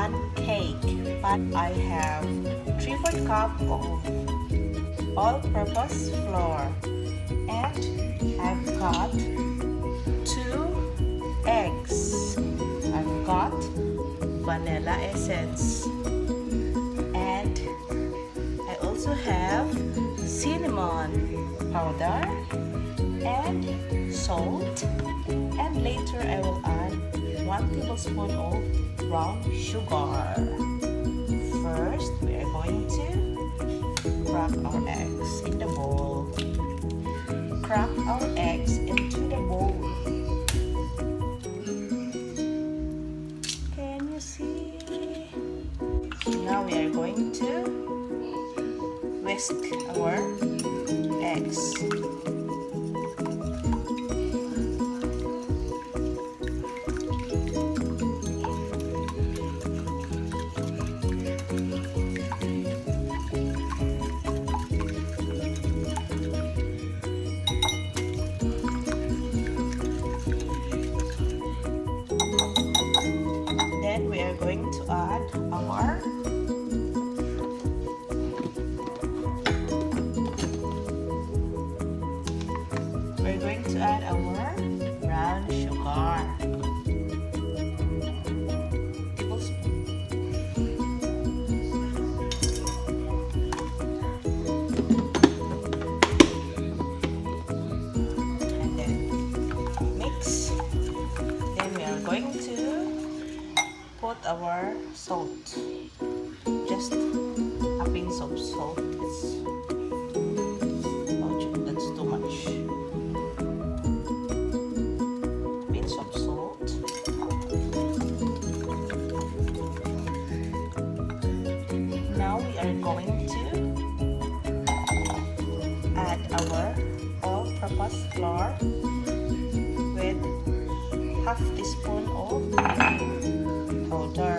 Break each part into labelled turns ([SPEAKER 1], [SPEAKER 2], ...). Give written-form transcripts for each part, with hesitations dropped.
[SPEAKER 1] pancake. I have 3/4 cup of all-purpose flour, and I've got 2 eggs. I've got vanilla essence, and I also have cinnamon powder and salt, and later I will add 1 tablespoon of brown sugar. First, we are going to crack our eggs in the bowl. Crack our eggs into the bowl. Can you see? Now we are going to whisk our eggs. Then we are going to add our brown sugar. Tablespoon. And then mix. Then we are going to put our salt. Just a pinch of salt. That's too much. Pinch of salt. Now we are going to add our all-purpose flour with half teaspoon of powder.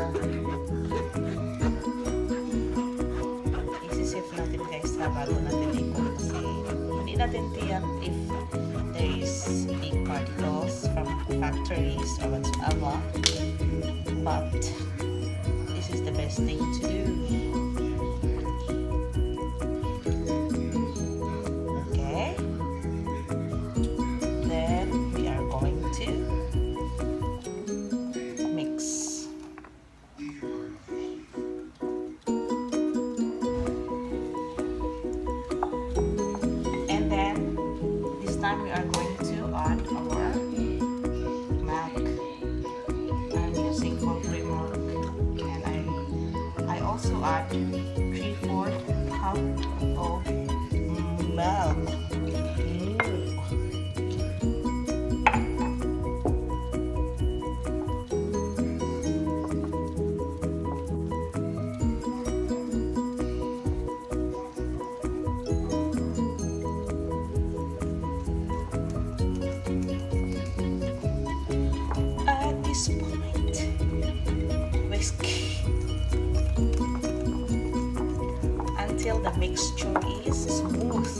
[SPEAKER 1] Isisip natin guys bago natin ikot kasi hindi natin tiyak if there is big particles from factories or whatsoever, but this is the best thing to do. Okay, then we are going to mix. And then this time we are going to add our milk. I'm using whole milk, and I also add 3/4 cup of milk. At this point, whisk until the mixture is smooth.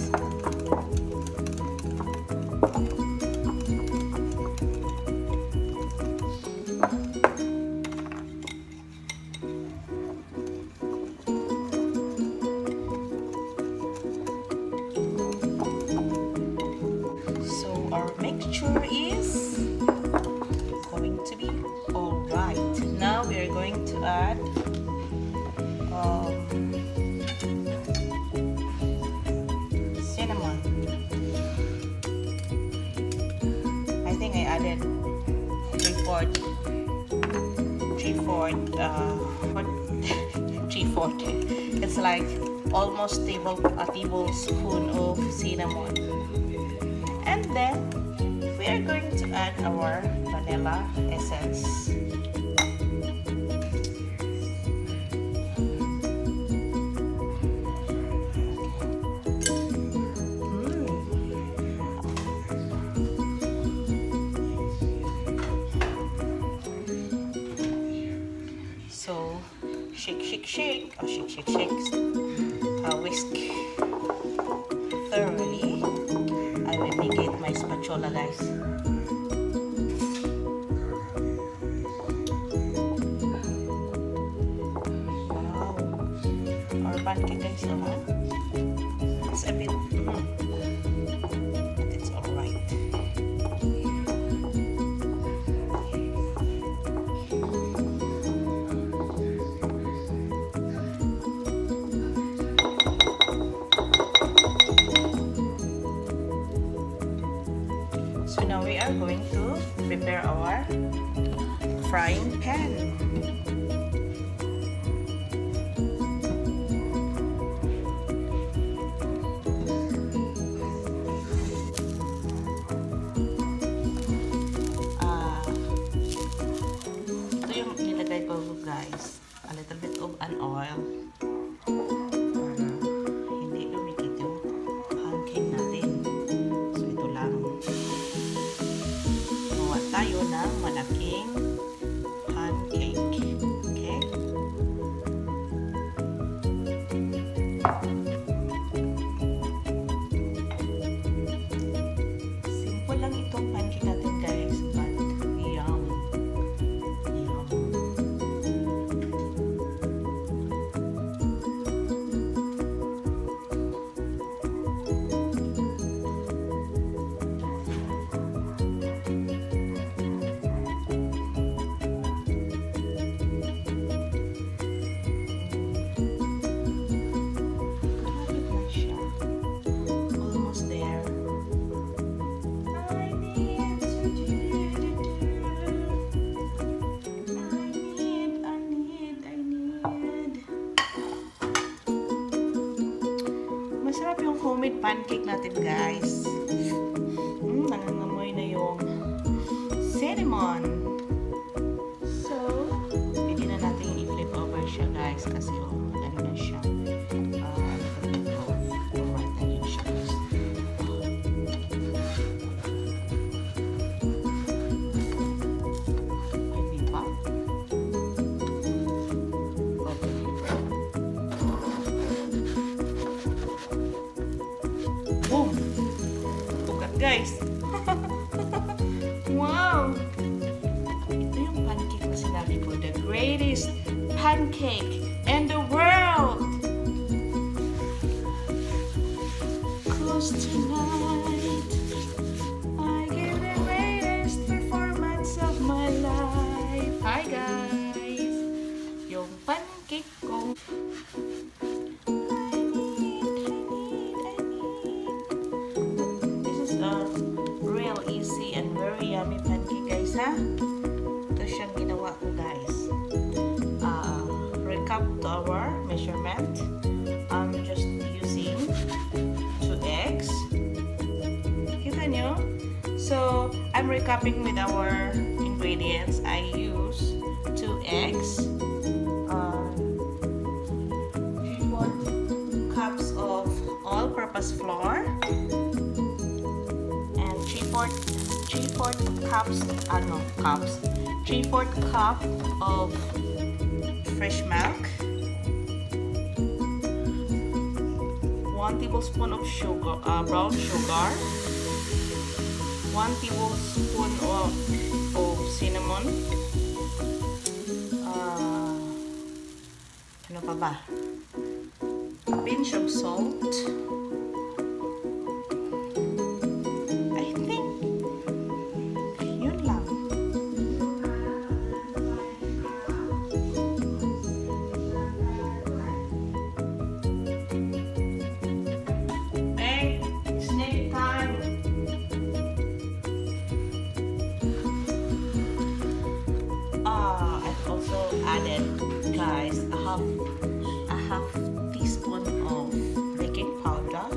[SPEAKER 1] So our mixture is going to be alright. Now we are going to add cinnamon. I think I added 3/4. It's like almost a tablespoon of cinnamon. And then we are going to add our vanilla essence. So shake, whisk thoroughly. I will make it my spatula, guys. pancake guys, ha? It's a bit, but it's alright. So now we are going to prepare our frying pan. Ito yung nilagay ko guys, a little bit of an oil. Hindi lumikit yung pancake natin. So ito lang. Gawa tayo ng malaking pancake. Okay? Simple lang itong pancake natin guys, but yum. Yum. Malapit na siya. Almost there. I need to do. I need. Masarap yung homemade pancake natin, guys. Nangangamoy na yung cinnamon. So, pwede na natin i-flip over siya, guys, kasi ano na siya. Alright na yun siya, guys. Pwede pa? Boom! Tugat, guys. Wow! Ito yung pancake na sinabi ko, the greatest pancake in the world! Close tonight, I give the greatest performance of my life. Hi guys! Yung pancake ko. This is a real easy and very yummy pancake guys, ha? Ito siyang ginawa ko guys. Recap to our measurement. I'm just using 2 eggs. Kita nyo? So, I'm recapping with our ingredients. I use 2 eggs, 4 cups of all-purpose flour, and 3/4 cup of fresh milk, 1 tablespoon of sugar, brown sugar, 1 tablespoon of cinnamon, ano pa ba? A pinch of salt. I think yun lang. Hey, snack time. I've also added, guys, a half teaspoon of baking powder,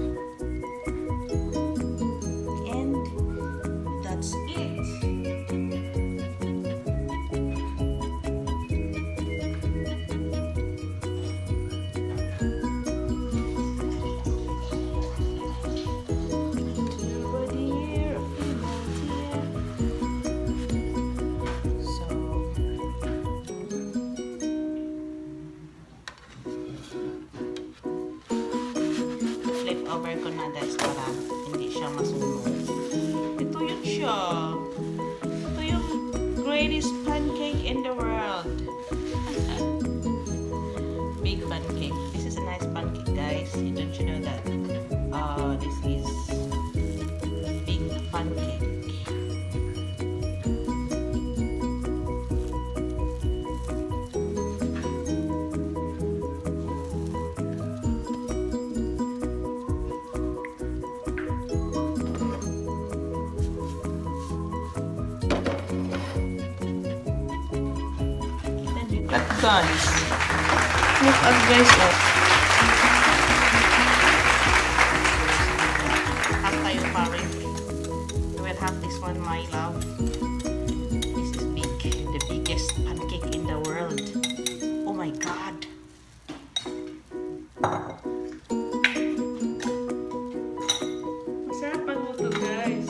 [SPEAKER 1] and that's it. Flip over ko na guys para hindi siya masunog. Ito yun siya. Ito yung greatest pancake in the world. Big pancake. This is a nice pancake. at guys. Look at guys. Oh. Have tayo pare. We will have this one, my love. This is big. The biggest pancake in the world. Oh my God. Masarap magluto, guys.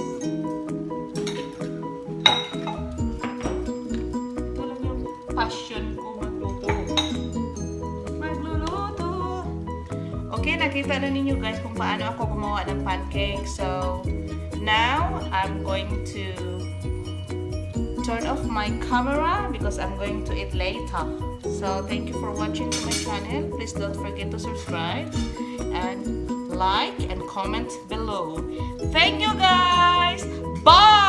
[SPEAKER 1] Ito lang yung passion ko magluto. Magluluto. Okay, nakita na ninyo guys kung paano ako gumawa ng pancake. So, now, I'm going to turn off my camera because I'm going to eat later. So, thank you for watching to my channel. Please don't forget to subscribe and like and comment below. Thank you guys! Bye!